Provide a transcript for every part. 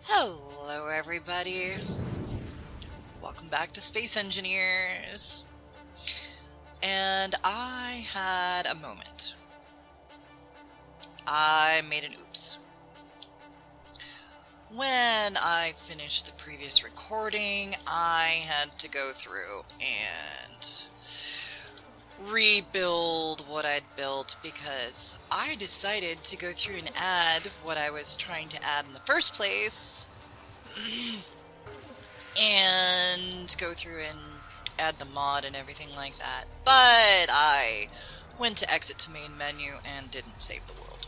Hello everybody, welcome back to Space Engineers. And I had a moment. I made an oops. When I finished the previous recording, I had to go through and rebuild what I'd built because I decided to go through and add what I was trying to add in the first place and go through and add the mod and everything like that. But I went to exit to main menu and didn't save the world.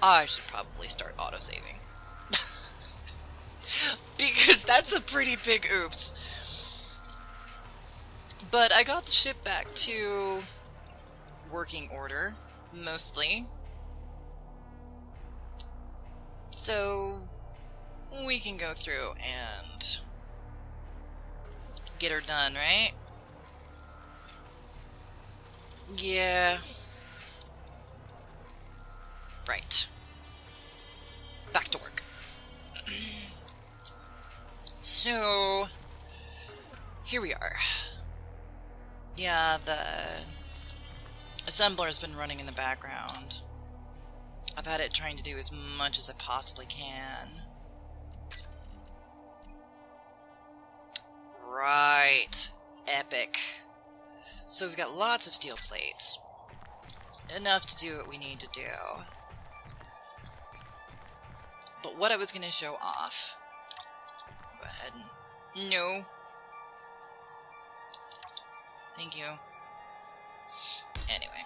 I should probably start autosaving. Because that's a pretty big oops. But I got the ship back to working order, mostly. So we can go through and get her done, right? Yeah. Right. Back to work. So here we are. Yeah, the assembler's been running in the background. I've had it trying to do as much as I possibly can. Right. Epic. So we've got lots of steel plates. Enough to do what we need to do. But what I was going to show off... Go ahead and... No. Thank you. Anyway.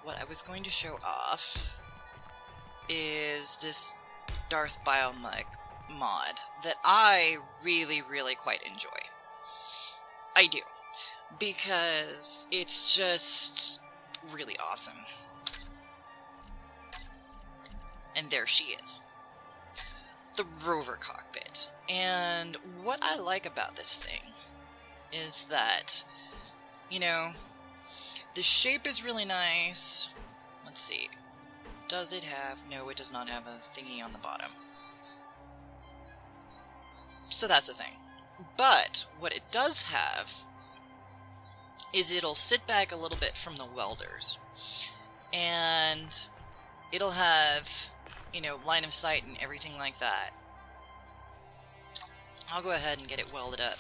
What I was going to show off is this Darth Biomech mod that I really quite enjoy. I do. Because it's just really awesome. And there she is. The rover cockpit. And what I like about this thing is that, you know, the shape is really nice. Let's see. Does it have... No, it does not have a thingy on the bottom. So that's a thing. But what it does have is it'll sit back a little bit from the welders. And it'll have, you know, line of sight and everything like that. I'll go ahead and get it welded up.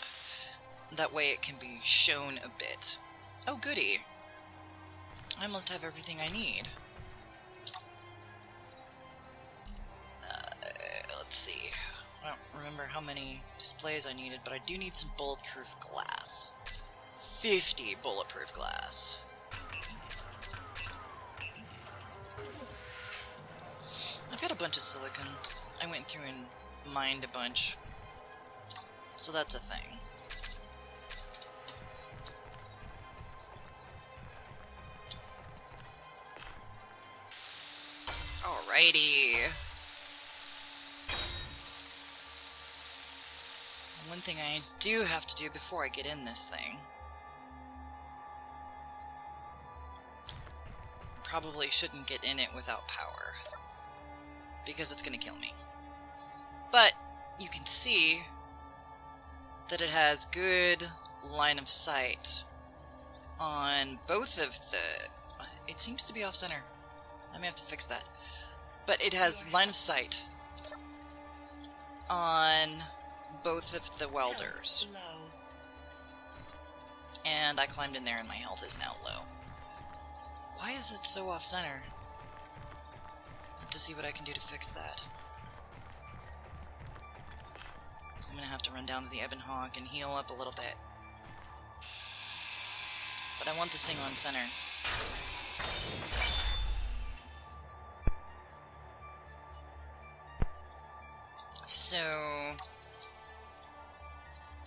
That way it can be shown a bit. Oh, goody. I must have everything I need. Let's see. I don't remember how many displays I needed, but I do need some bulletproof glass. 50 bulletproof glass. I've got a bunch of silicon. I went through and mined a bunch. So that's a thing. Alrighty. One thing I do have to do before I get in this thing. Probably shouldn't get in it without power. Because it's gonna kill me. But you can see that it has good line of sight on both of the... It seems to be off center. I may have to fix that. But it has line of sight on both of the welders. And I climbed in there and my health is now low. Why is it so off center? I have to see what I can do to fix that. I'm gonna have to run down to the Ebon Hawk and heal up a little bit. But I want this thing on center. So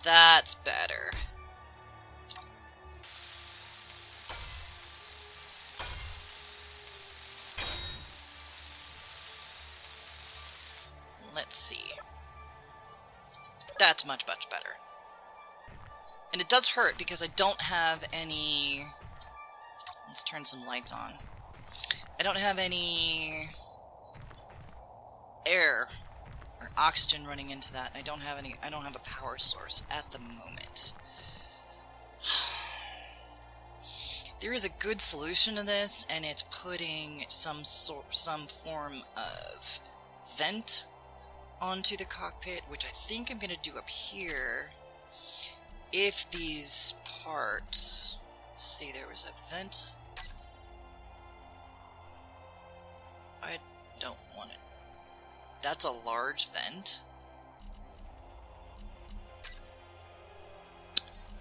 that's better. Let's see. That's much better. And it does hurt because I don't have any... Let's turn some lights on. I don't have any air or oxygen running into that, and I don't have a power source at the moment. There is a good solution to this, and it's putting some form of vent onto the cockpit, which I think I'm going to do up here. If these parts... Let's see, there was a vent. I don't want it. That's a large vent.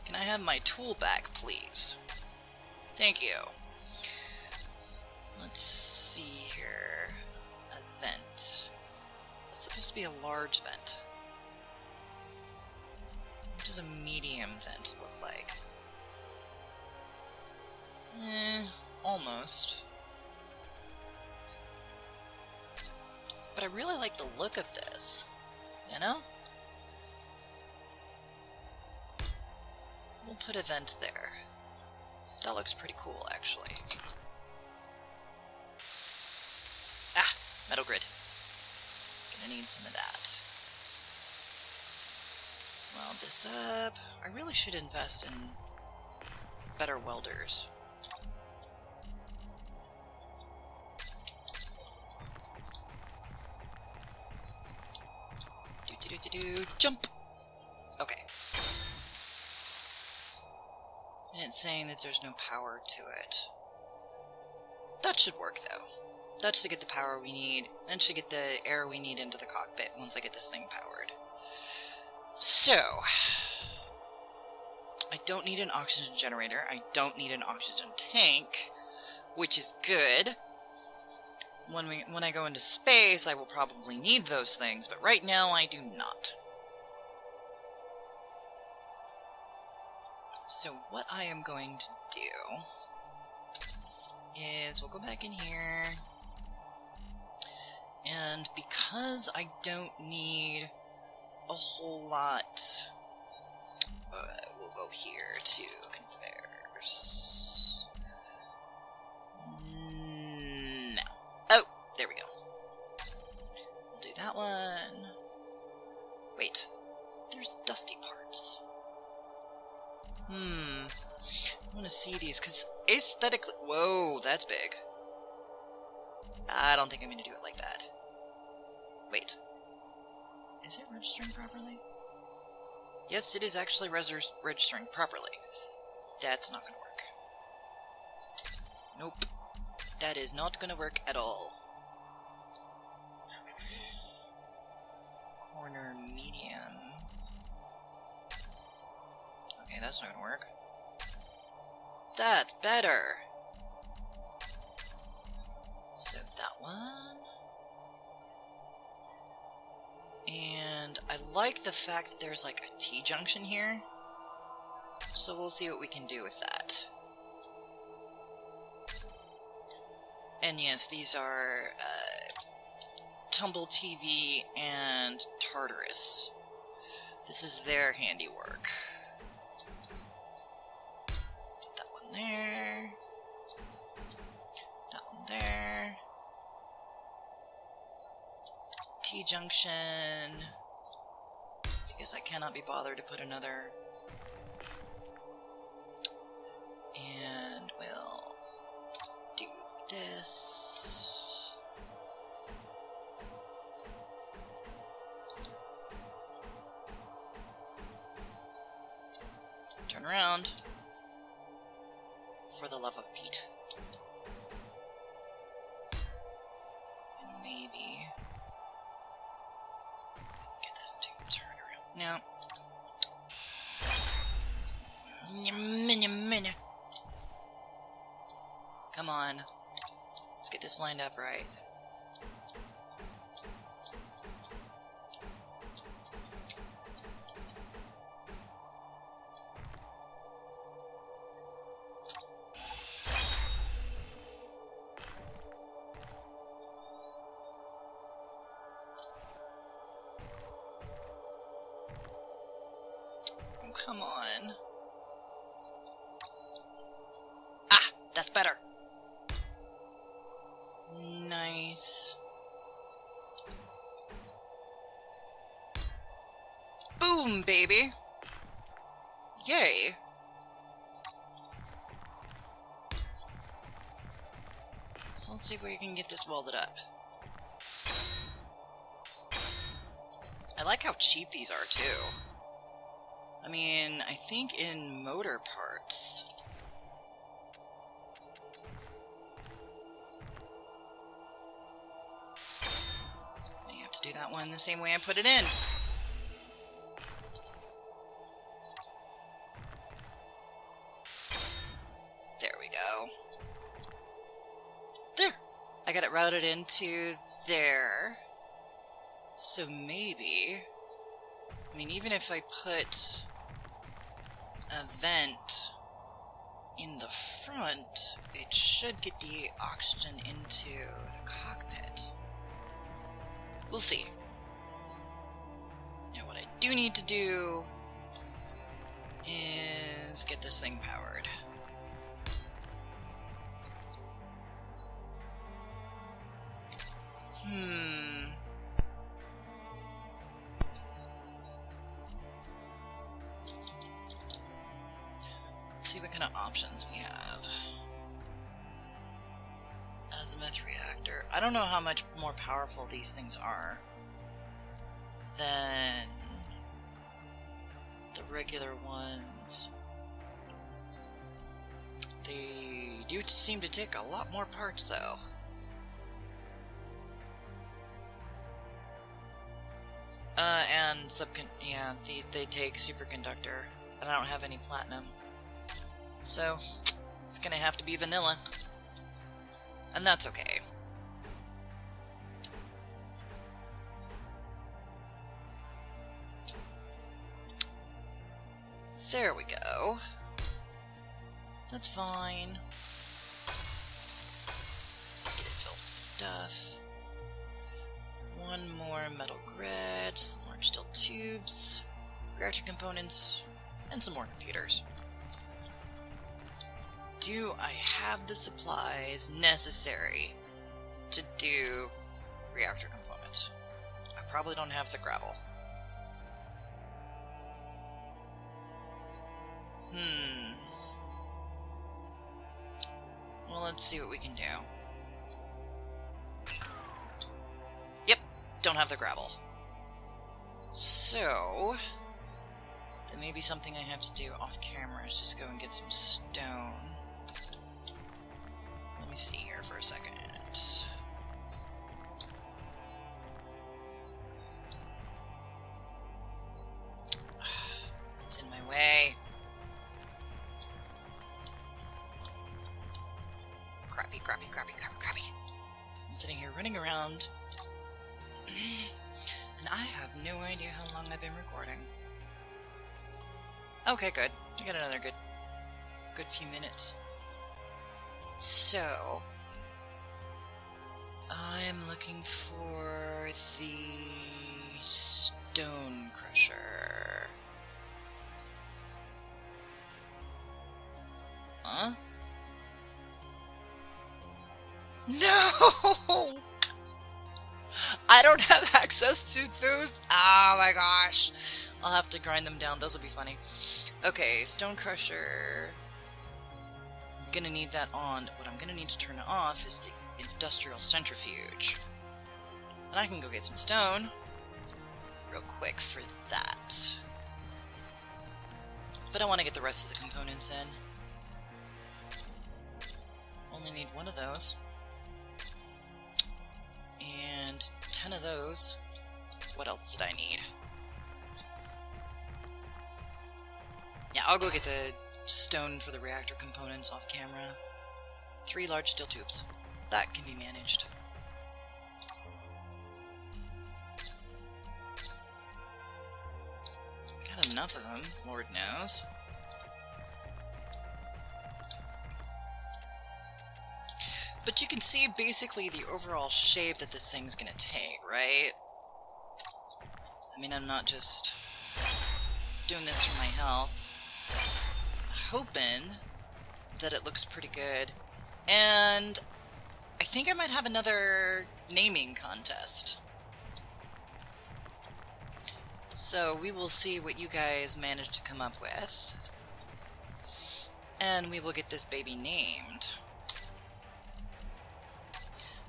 Can I have my tool back, please? Thank you. Let's see here. A vent. It's supposed to be a large vent. What does a medium vent look like? Almost. But I really like the look of this, you know? We'll put a vent there. That looks pretty cool, actually. Ah! Metal grid. Gonna need some of that. Weld this up. I really should invest in better welders. Jump! Okay. And it's saying that there's no power to it. That should work, though. That should get the power we need. That should get the air we need into the cockpit once I get this thing powered. So... I don't need an oxygen generator. I don't need an oxygen tank, which is good. When I go into space, I will probably need those things, but right now I do not. So what I am going to do is we'll go back in here, and because I don't need a whole lot, we'll go here to conveyors. No. Oh, there we go. We'll do that one. Wait, there's dusty parts. I want to see these, because aesthetically... Whoa, that's big. I don't think I'm going to do it like that. Wait. Is it registering properly? Yes, it is actually registering properly. That's not going to work. Nope. That is not going to work at all. Corner medium. Okay, that's not going to work. That's better! So that one. And I like the fact that there's like a T-junction here. So we'll see what we can do with that. And yes, these are Tumble TV and Tartarus. This is their handiwork. Put that one there. That one there. T-junction. Because I cannot be bothered to put another. And we'll do this. Turn around. For the love of Pete. And maybe get this to turn around. No. Come on. Let's get this lined up right. Oh, come on. Ah, that's better. Nice. Boom, baby! Yay! So let's see if we can get this welded up. I like how cheap these are, too. I mean, I think in motor parts... I have to do that one the same way I put it in. There we go. There! I got it routed into there. So maybe... I mean, even if I put a vent in the front, it should get the oxygen into the cockpit. We'll see. Now, what I do need to do is get this thing powered. Let's see what kind of options we have. Azimuth reactor. I don't know how much more powerful these things are than the regular ones. They do seem to take a lot more parts, though. And yeah, they take superconductor, but I don't have any platinum. So, it's gonna have to be vanilla. And that's okay. There we go. That's fine. Get it filled with stuff. One more metal grid, some more steel tubes, reactor components, and some more computers. Do I have the supplies necessary to do reactor components? I probably don't have the gravel. Well, let's see what we can do. Yep, don't have the gravel. So, then maybe something I have to do off camera is just go and get some stone. Let me see here for a second. It's in my way. Crappy. I'm sitting here running around, and I have no idea how long I've been recording. Okay, good. I got another good few minutes. So, I'm looking for the stone crusher. Huh? No! I don't have access to those. Oh my gosh. I'll have to grind them down. Those will be funny. Okay, stone crusher. I'm gonna need that on. What I'm gonna need to turn it off is the industrial centrifuge. And I can go get some stone real quick for that. But I want to get the rest of the components in. Only need one of those. And 10 of those. What else did I need? Yeah, I'll go get the stone for the reactor components off camera. 3 large steel tubes. That can be managed. Got enough of them, Lord knows. But you can see basically the overall shape that this thing's gonna take, right? I mean, I'm not just doing this for my health. Hoping that it looks pretty good. And I think I might have another naming contest. So we will see what you guys manage to come up with. And we will get this baby named.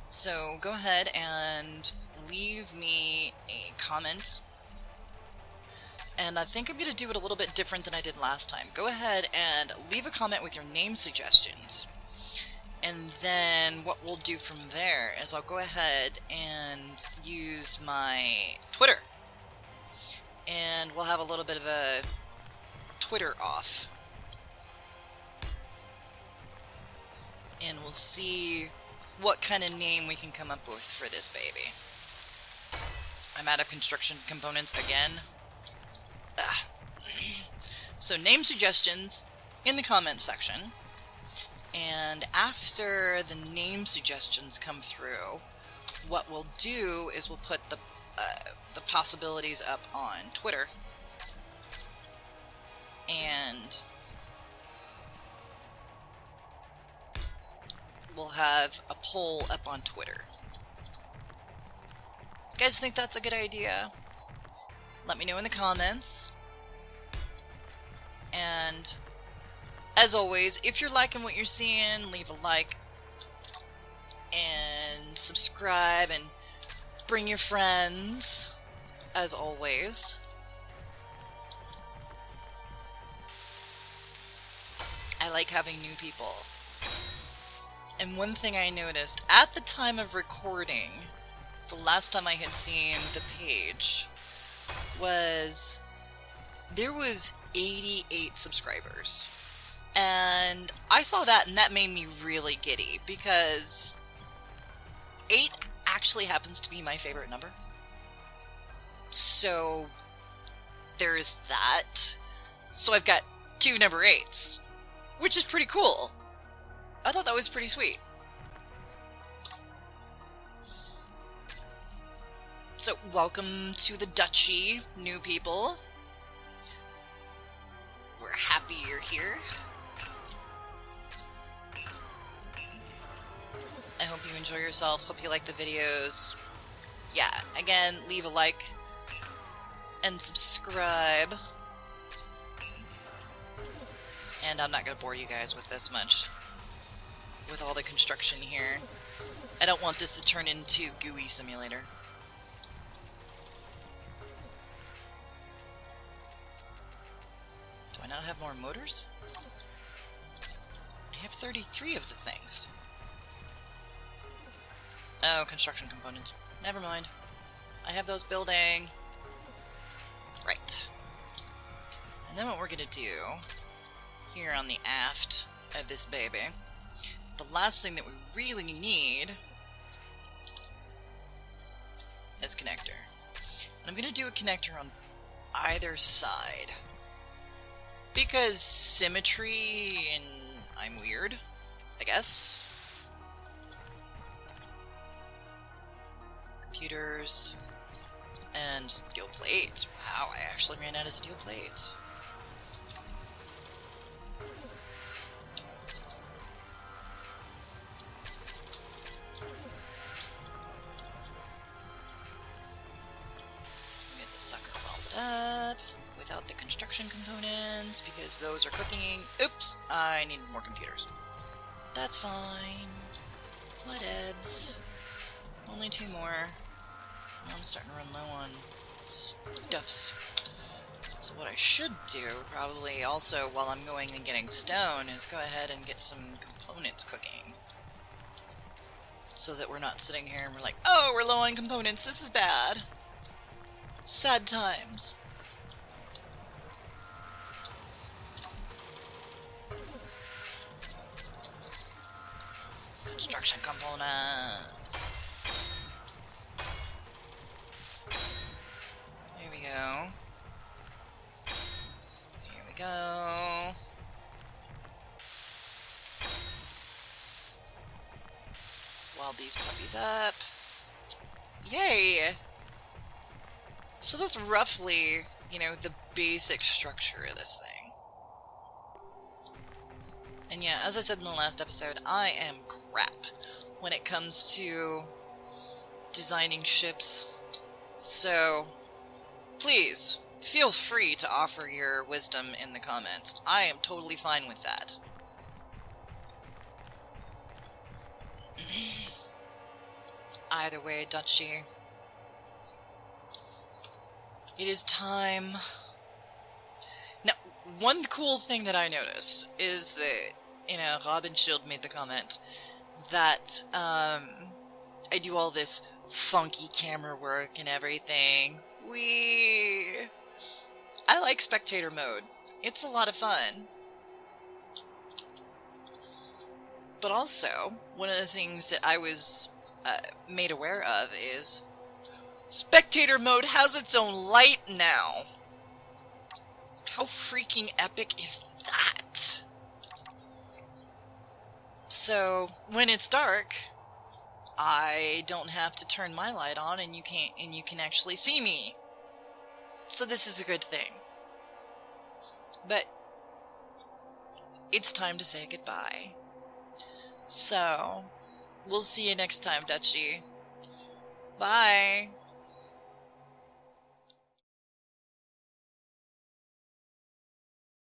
So go ahead and leave me a comment. And I think I'm going to do it a little bit different than I did last time. Go ahead and leave a comment with your name suggestions. And then what we'll do from there is I'll go ahead and use my Twitter. And we'll have a little bit of a Twitter off. And we'll see what kind of name we can come up with for this baby. I'm out of construction components again. Ugh. So name suggestions in the comments section. And after the name suggestions come through, what we'll do is we'll put the possibilities up on Twitter, and we'll have a poll up on Twitter. You guys think that's a good idea? Let me know in the comments. And as always, if you're liking what you're seeing, leave a like and subscribe and bring your friends, as always. I like having new people. And one thing I noticed, at the time of recording, the last time I had seen the page, was there was 88 subscribers. And I saw that and that made me really giddy, because 8 actually happens to be my favorite number. So there's that. So I've got 2 number 8s, which is pretty cool. I thought that was pretty sweet. So welcome to the Duchy, new people. We're happy you're here. I hope you enjoy yourself. Hope you like the videos. Yeah, again, leave a like and subscribe. And I'm not gonna bore you guys with this much, with all the construction here. I don't want this to turn into GUI Simulator. Do I not have more motors? I have 33 of the things. Oh, construction components. Never mind. I have those building. Right. And then what we're gonna do here on the aft of this baby, the last thing that we really need is connector. And I'm gonna do a connector on either side, because symmetry, and I'm weird, I guess. Computers and steel plates. Wow, I actually ran out of steel plates. Get this sucker welded up without the construction components, because those are cooking. Oops, I need more computers. That's fine. Flatheads. Only 2 more. I'm starting to run low on stuffs. So what I should do, probably also while I'm going and getting stone, is go ahead and get some components cooking. So that we're not sitting here and we're like, oh, we're low on components, this is bad. Sad times. Construction components. Here we go. Here we go. Weld these puppies up. Yay! So that's roughly, you know, the basic structure of this thing. And yeah, as I said in the last episode, I am crap when it comes to designing ships. So, please, feel free to offer your wisdom in the comments. I am totally fine with that. Either way, Dutchie, it is time. Now, one cool thing that I noticed is that, you know, Robin Shield made the comment that I do all this funky camera work and everything. I like spectator mode. It's a lot of fun. But also, one of the things that I was made aware of is spectator mode has its own light now. How freaking epic is that? So when it's dark, I don't have to turn my light on, and you can actually see me. So this is a good thing. But it's time to say goodbye. So we'll see you next time, Dutchie. Bye.